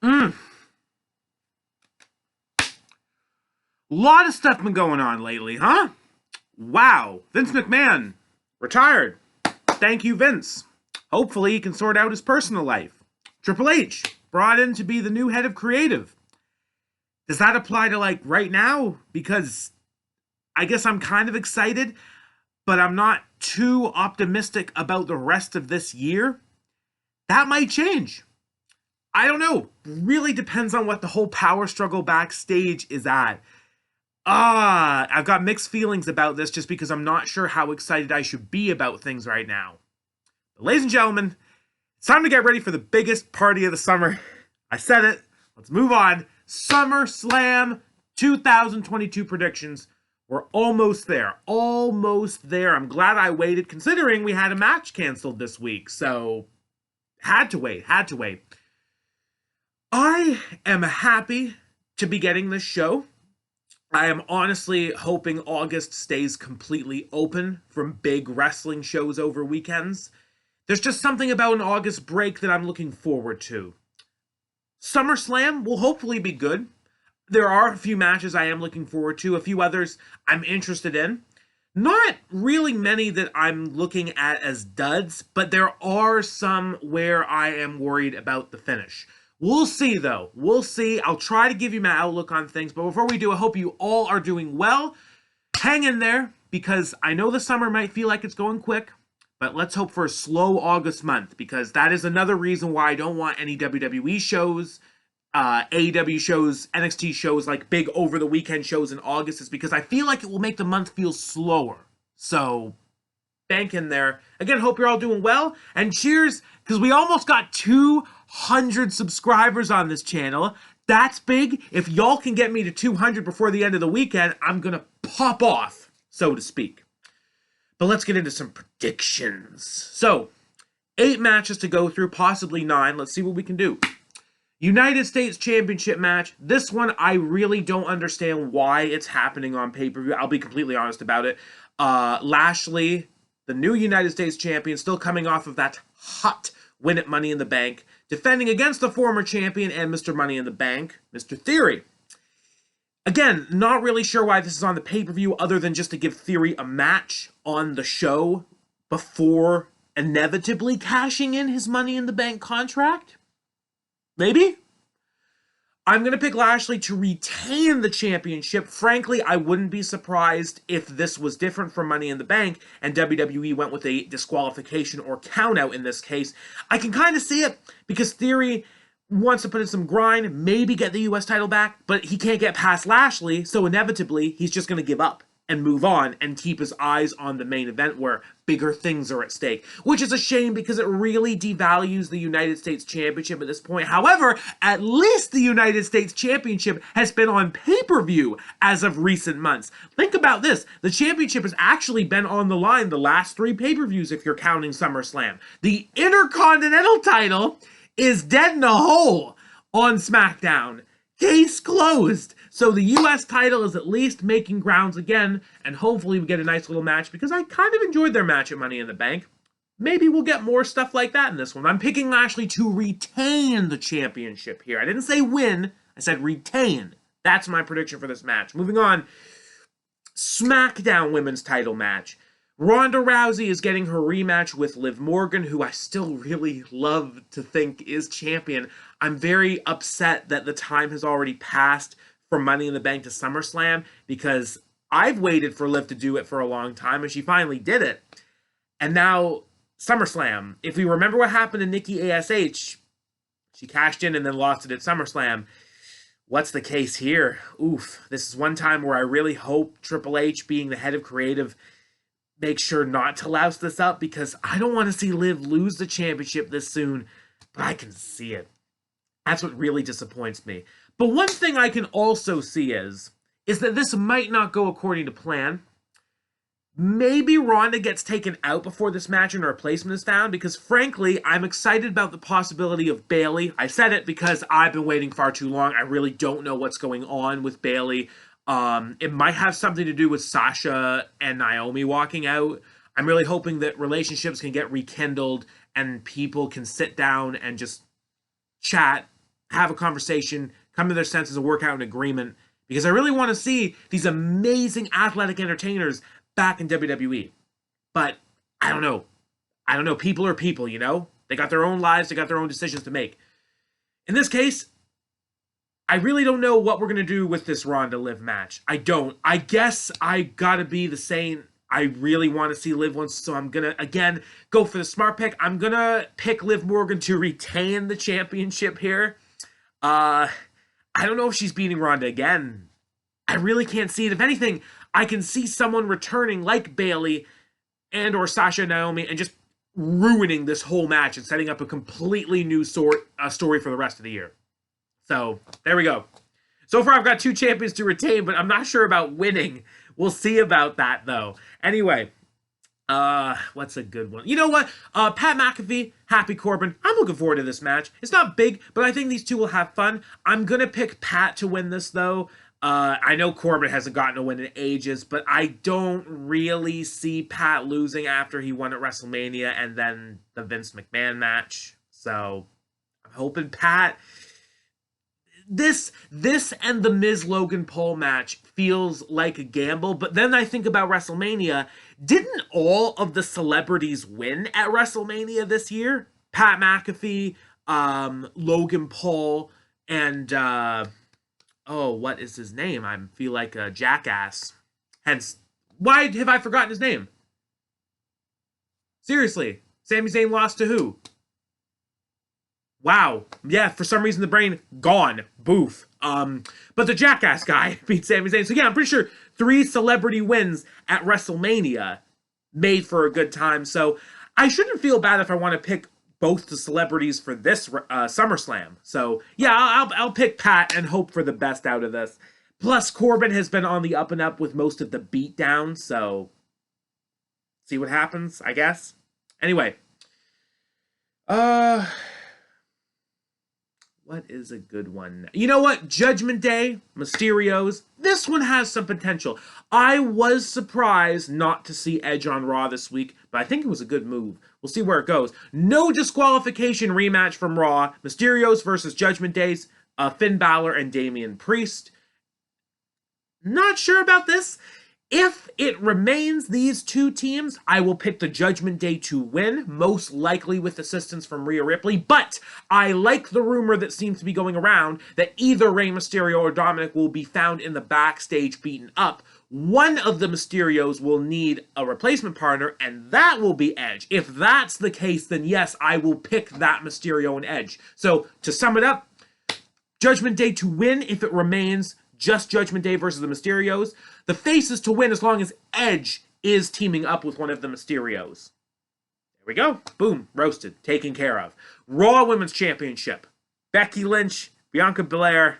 A lot of stuff been going on lately, huh? Wow, Vince McMahon retired. Thank you, Vince. Hopefully he can sort out his personal life. Triple H brought in to be the new head of creative. Does that apply to like right now? Because I guess I'm kind of excited, but I'm not too optimistic about the rest of this year. That might change. I don't know. Really depends on what the whole power struggle backstage is at. I've got mixed feelings about this just because I'm not sure how excited I should be about things right now. But ladies and gentlemen, it's time to get ready for the biggest party of the summer. I said it. Let's move on. SummerSlam 2022 predictions. We're almost there. Almost there. I'm glad I waited considering we had a match canceled this week. So, had to wait. I am happy to be getting this show. I am honestly hoping August stays completely open from big wrestling shows over weekends. There's just something about an August break that I'm looking forward to. SummerSlam will hopefully be good. There are a few matches I am looking forward to, a few others I'm interested in. Not really many that I'm looking at as duds, but there are some where I am worried about the finish. We'll see, though. We'll see. I'll try to give you my outlook on things, but before we do, I hope you all are doing well. Hang in there, because I know the summer might feel like it's going quick, but let's hope for a slow August month, because that is another reason why I don't want any WWE shows, AEW shows, NXT shows, like big over-the-weekend shows in August, is because I feel like it will make the month feel slower. So, bank in there. Again, hope you're all doing well, and cheers, because we almost got 200 subscribers on this channel. That's big. If y'all can get me to 200 before the end of the weekend, I'm gonna pop off, so to speak. But let's get into some predictions. So, 8 matches to go through, possibly 9. Let's see what we can do. United States Championship match. This one, I really don't understand why it's happening on pay-per-view. I'll be completely honest about it. Lashley, the new United States champion, still coming off of that hot win at Money in the Bank, defending against the former champion and Mr. Money in the Bank, Mr. Theory. Again, not really sure why this is on the pay-per-view other than just to give Theory a match on the show before inevitably cashing in his Money in the Bank contract. Maybe? I'm going to pick Lashley to retain the championship. Frankly, I wouldn't be surprised if this was different from Money in the Bank and WWE went with a disqualification or countout in this case. I can kind of see it because Theory wants to put in some grind, maybe get the US title back, but he can't get past Lashley, so inevitably he's just going to give up and move on and keep his eyes on the main event where bigger things are at stake, which is a shame because it really devalues the United States Championship at this point. However, at least the United States Championship has been on pay-per-view as of recent months. Think about this. The championship has actually been on the line the last 3 pay-per-views if you're counting SummerSlam. The Intercontinental title is dead in a hole on SmackDown. Case closed. So the US title is at least making grounds again, and hopefully we get a nice little match because I kind of enjoyed their match at Money in the Bank. Maybe we'll get more stuff like that in this one. I'm picking Lashley to retain the championship here. I didn't say win, I said retain. That's my prediction for this match. Moving on, SmackDown Women's title match. Ronda Rousey is getting her rematch with Liv Morgan, who I still really love to think is champion. I'm very upset that the time has already passed from Money in the Bank to SummerSlam because I've waited for Liv to do it for a long time and she finally did it. And now SummerSlam. If we remember what happened to Nikki ASH, she cashed in and then lost it at SummerSlam. What's the case here? Oof. This is one time where I really hope Triple H, being the head of creative, make sure not to louse this up because I don't want to see Liv lose the championship this soon, but I can see it. That's what really disappoints me. But one thing I can also see is that this might not go according to plan. Maybe Ronda gets taken out before this match and a replacement is found because frankly, I'm excited about the possibility of Bayley. I said it because I've been waiting far too long. I really don't know what's going on with Bayley. It might have something to do with Sasha and Naomi walking out. I'm really hoping that relationships can get rekindled and people can sit down and just chat, have a conversation, come to their senses, and work out an agreement, because I really want to see these amazing athletic entertainers back in WWE. But I don't know. I don't know. People are people, you know? They got their own lives, they got their own decisions to make. In this case, I really don't know what we're going to do with this Ronda Liv match. I don't. I guess I got to be the same. I really want to see Liv once, so I'm going to, again, go for the smart pick. I'm going to pick Liv Morgan to retain the championship here. I don't know if she's beating Ronda again. I really can't see it. If anything, I can see someone returning like Bayley and or Sasha Naomi and just ruining this whole match and setting up a completely new story for the rest of the year. So, there we go. So far, I've got 2 champions to retain, but I'm not sure about winning. We'll see about that, though. Anyway, what's a good one? You know what? Pat McAfee, Happy Corbin. I'm looking forward to this match. It's not big, but I think these two will have fun. I'm going to pick Pat to win this, though. I know Corbin hasn't gotten a win in ages, but I don't really see Pat losing after he won at WrestleMania and then the Vince McMahon match. So, I'm hoping Pat... This and the Miz Logan Paul match feels like a gamble, but then I think about WrestleMania. Didn't all of the celebrities win at WrestleMania this year? Pat McAfee, Logan Paul, and what is his name? I feel like a jackass. Hence, why have I forgotten his name? Seriously, Sami Zayn lost to who? Wow. Yeah, for some reason the brain gone. Boof. But the jackass guy beat Sami Zayn. So yeah, I'm pretty sure 3 celebrity wins at WrestleMania made for a good time. So I shouldn't feel bad if I want to pick both the celebrities for this SummerSlam. So yeah, I'll pick Pat and hope for the best out of this. Plus, Corbin has been on the up and up with most of the beatdowns, so see what happens, I guess. Anyway. What is a good one? You know what? Judgment Day, Mysterios. This one has some potential. I was surprised not to see Edge on Raw this week, but I think it was a good move. We'll see where it goes. No disqualification rematch from Raw. Mysterios versus Judgment Days. Finn Balor and Damian Priest. Not sure about this. If it remains these 2 teams, I will pick the Judgment Day to win, most likely with assistance from Rhea Ripley, but I like the rumor that seems to be going around that either Rey Mysterio or Dominic will be found in the backstage beaten up. One of the Mysterios will need a replacement partner, and that will be Edge. If that's the case, then yes, I will pick that Mysterio and Edge. So, to sum it up, Judgment Day to win if it remains just Judgment Day versus the Mysterios. The faces to win as long as Edge is teaming up with one of the Mysterios. There we go. Boom. Roasted. Taken care of. Raw Women's Championship. Becky Lynch, Bianca Belair.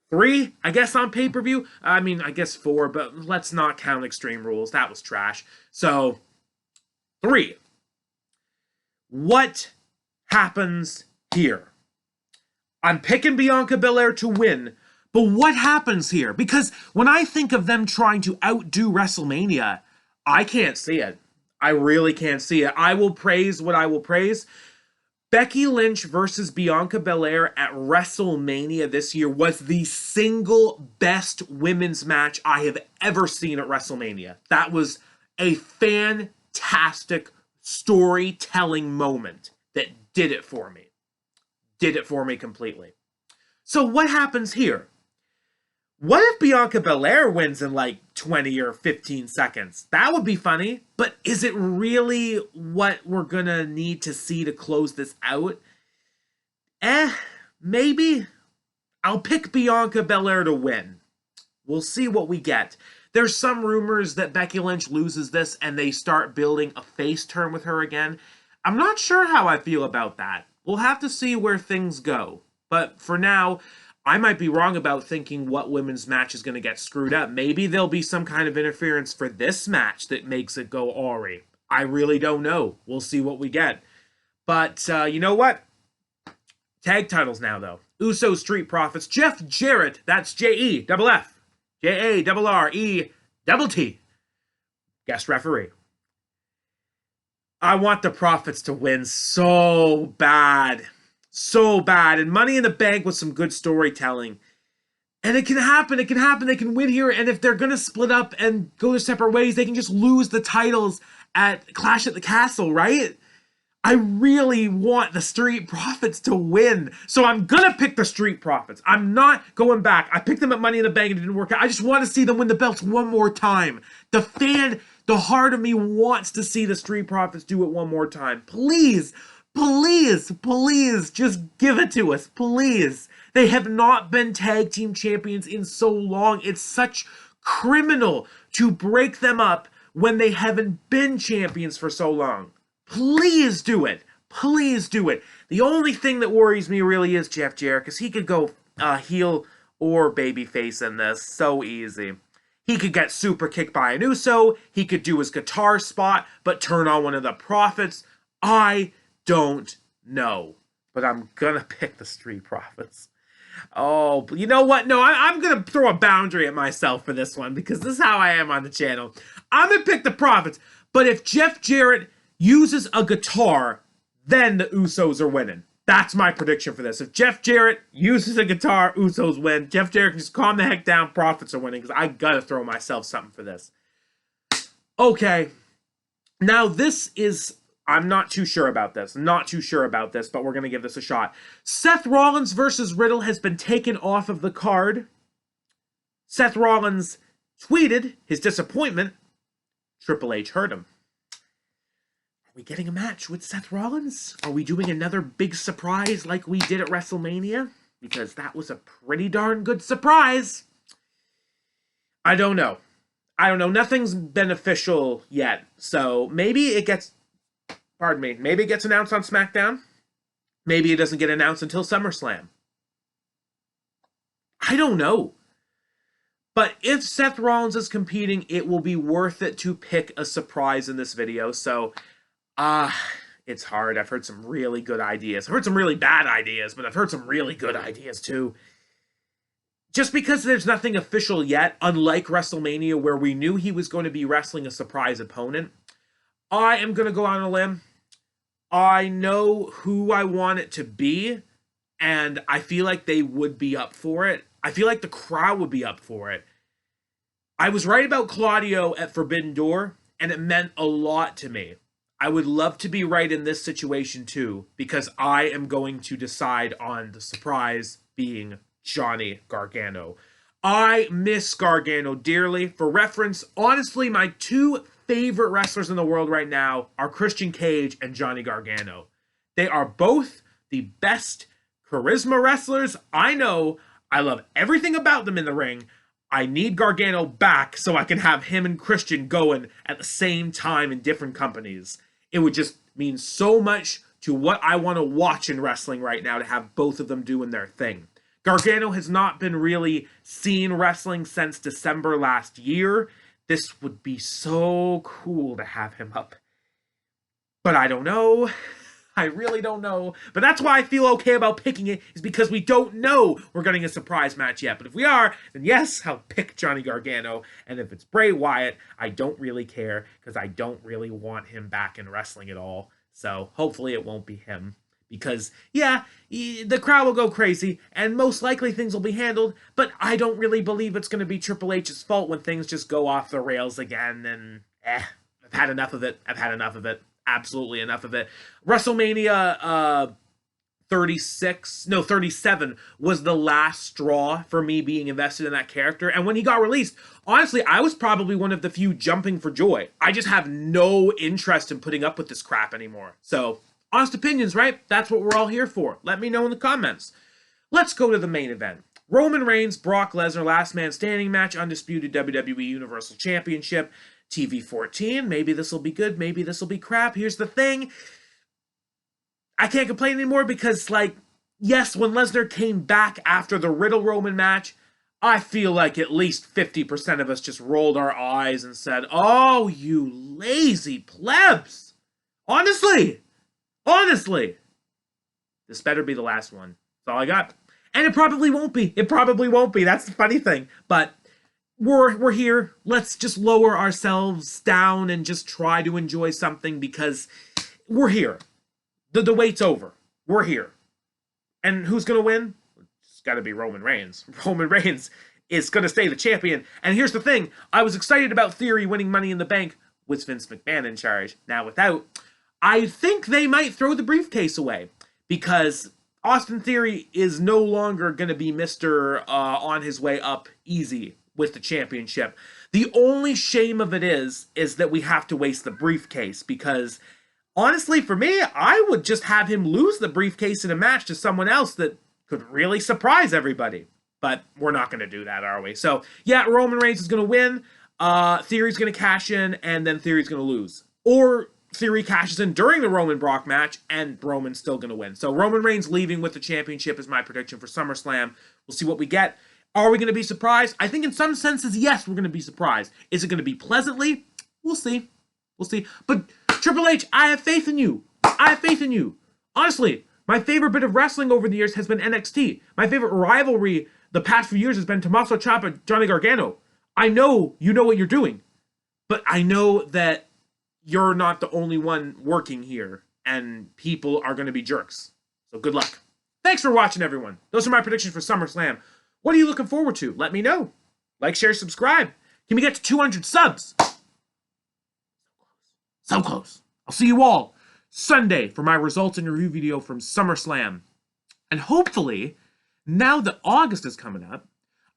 3, I guess, on pay-per-view. I mean, I guess 4, but let's not count Extreme Rules. That was trash. So, 3. What happens here? I'm picking Bianca Belair to win. But what happens here? Because when I think of them trying to outdo WrestleMania, I can't see it. I really can't see it. I will praise what I will praise. Becky Lynch versus Bianca Belair at WrestleMania this year was the single best women's match I have ever seen at WrestleMania. That was a fantastic storytelling moment that did it for me. Did it for me completely. So what happens here? What if Bianca Belair wins in like 20 or 15 seconds? That would be funny, but is it really what we're gonna need to see to close this out? Maybe. I'll pick Bianca Belair to win. We'll see what we get. There's some rumors that Becky Lynch loses this and they start building a face turn with her again. I'm not sure how I feel about that. We'll have to see where things go. But for now, I might be wrong about thinking what women's match is going to get screwed up. Maybe there'll be some kind of interference for this match that makes it go awry. I really don't know. We'll see what we get. But you know what? Tag titles now, though. Uso Street Profits. Jeff Jarrett. That's Jeff. Jarrett. Guest referee. I want the Profits to win so bad. So bad. And Money in the Bank with some good storytelling. And it can happen. It can happen. They can win here. And if they're going to split up and go their separate ways, they can just lose the titles at Clash at the Castle, right? I really want the Street Profits to win. So I'm going to pick the Street Profits. I'm not going back. I picked them at Money in the Bank and it didn't work out. I just want to see them win the belts one more time. The heart of me wants to see the Street Profits do it one more time. Please, please, please, just give it to us. Please. They have not been tag team champions in so long. It's such criminal to break them up when they haven't been champions for so long. Please do it. Please do it. The only thing that worries me really is Jeff Jarrett, because he could go heel or babyface in this. So easy. He could get super kicked by an Uso. He could do his guitar spot, but turn on one of the Profits. I don't know. But I'm going to pick the Street Profits. Oh, you know what? No, I'm going to throw a boundary at myself for this one, because this is how I am on the channel. I'm going to pick the Profits. But if Jeff Jarrett uses a guitar, then the Usos are winning. That's my prediction for this. If Jeff Jarrett uses a guitar, Usos win. Jeff Jarrett can just calm the heck down, Profits are winning, because I gotta throw myself something for this. Okay. Now this is, I'm not too sure about this. But we're gonna give this a shot. Seth Rollins versus Riddle has been taken off of the card. Seth Rollins tweeted his disappointment. Triple H heard him. Are we getting a match with Seth Rollins? Are we doing another big surprise like we did at WrestleMania? Because that was a pretty darn good surprise. I don't know. Nothing's been official yet. So maybe it gets, maybe it gets announced on SmackDown. Maybe it doesn't get announced until SummerSlam. I don't know. But if Seth Rollins is competing, it will be worth it to pick a surprise in this video. So it's hard. I've heard some really good ideas. I've heard some really bad ideas, but I've heard some really good ideas too. Just because there's nothing official yet, unlike WrestleMania where we knew he was going to be wrestling a surprise opponent, I am going to go on a limb. I know who I want it to be, and I feel like they would be up for it. I feel like the crowd would be up for it. I was right about Claudio at Forbidden Door, and it meant a lot to me. I would love to be right in this situation too, because I am going to decide on the surprise being Johnny Gargano. I miss Gargano dearly. For reference, honestly, my two favorite wrestlers in the world right now are Christian Cage and Johnny Gargano. They are both the best charisma wrestlers I know. I love everything about them in the ring. I need Gargano back so I can have him and Christian going at the same time in different companies. It would just mean so much to what I want to watch in wrestling right now to have both of them doing their thing. Gargano has not been really seen wrestling since December last year. This would be so cool to have him up. But I don't know. I really don't know. But that's why I feel okay about picking it, is because we don't know we're getting a surprise match yet. But if we are, then yes, I'll pick Johnny Gargano. And if it's Bray Wyatt, I don't really care, because I don't really want him back in wrestling at all. So hopefully it won't be him. Because, yeah, the crowd will go crazy, and most likely things will be handled, but I don't really believe it's going to be Triple H's fault when things just go off the rails again, and I've had enough of it. Absolutely enough of it. WrestleMania 37 was the last straw for me being invested in that character. And when he got released, honestly, I was probably one of the few jumping for joy. I just have no interest in putting up with this crap anymore. So, honest opinions, right? That's what we're all here for. Let me know in the comments. Let's go to the main event. Roman Reigns, Brock Lesnar, last man standing match, undisputed WWE Universal Championship. TV 14, maybe this will be good, maybe this will be crap. Here's the thing, I can't complain anymore because, like, yes, when Lesnar came back after the Riddle-Roman match, I feel like at least 50% of us just rolled our eyes and said, oh, you lazy plebs. Honestly, this better be the last one. That's all I got. And it probably won't be. That's the funny thing. But we're here. Let's just lower ourselves down and just try to enjoy something because we're here. The wait's over. We're here. And who's going to win? It's got to be Roman Reigns. Roman Reigns is going to stay the champion. And here's the thing. I was excited about Theory winning Money in the Bank with Vince McMahon in charge. Now without, I think they might throw the briefcase away because Austin Theory is no longer going to be Mr. On his way up easy with the championship. The only shame of it is that we have to waste the briefcase because honestly, for me, I would just have him lose the briefcase in a match to someone else that could really surprise everybody. But we're not going to do that, are we? So, yeah, Roman Reigns is going to win. Theory's going to cash in, and then Theory's going to lose. Or Theory cashes in during the Roman-Brock match, and Roman's still going to win. So Roman Reigns leaving with the championship is my prediction for SummerSlam. We'll see what we get. Are we going to be surprised? I think in some senses, yes, we're going to be surprised. Is it going to be pleasantly? We'll see. We'll see. But Triple H, I have faith in you. I have faith in you. Honestly, my favorite bit of wrestling over the years has been NXT. My favorite rivalry the past few years has been Tommaso Ciampa, Johnny Gargano. I know you know what you're doing, but I know that you're not the only one working here, and people are going to be jerks. So good luck. Thanks for watching, everyone. Those are my predictions for SummerSlam. What are you looking forward to? Let me know. Like, share, subscribe. Can we get to 200 subs? So close. I'll see you all Sunday for my results and review video from SummerSlam. And hopefully, now that August is coming up,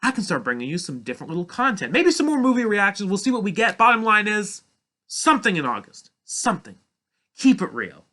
I can start bringing you some different little content. Maybe some more movie reactions. We'll see what we get. Bottom line is, something in August. Something. Keep it real.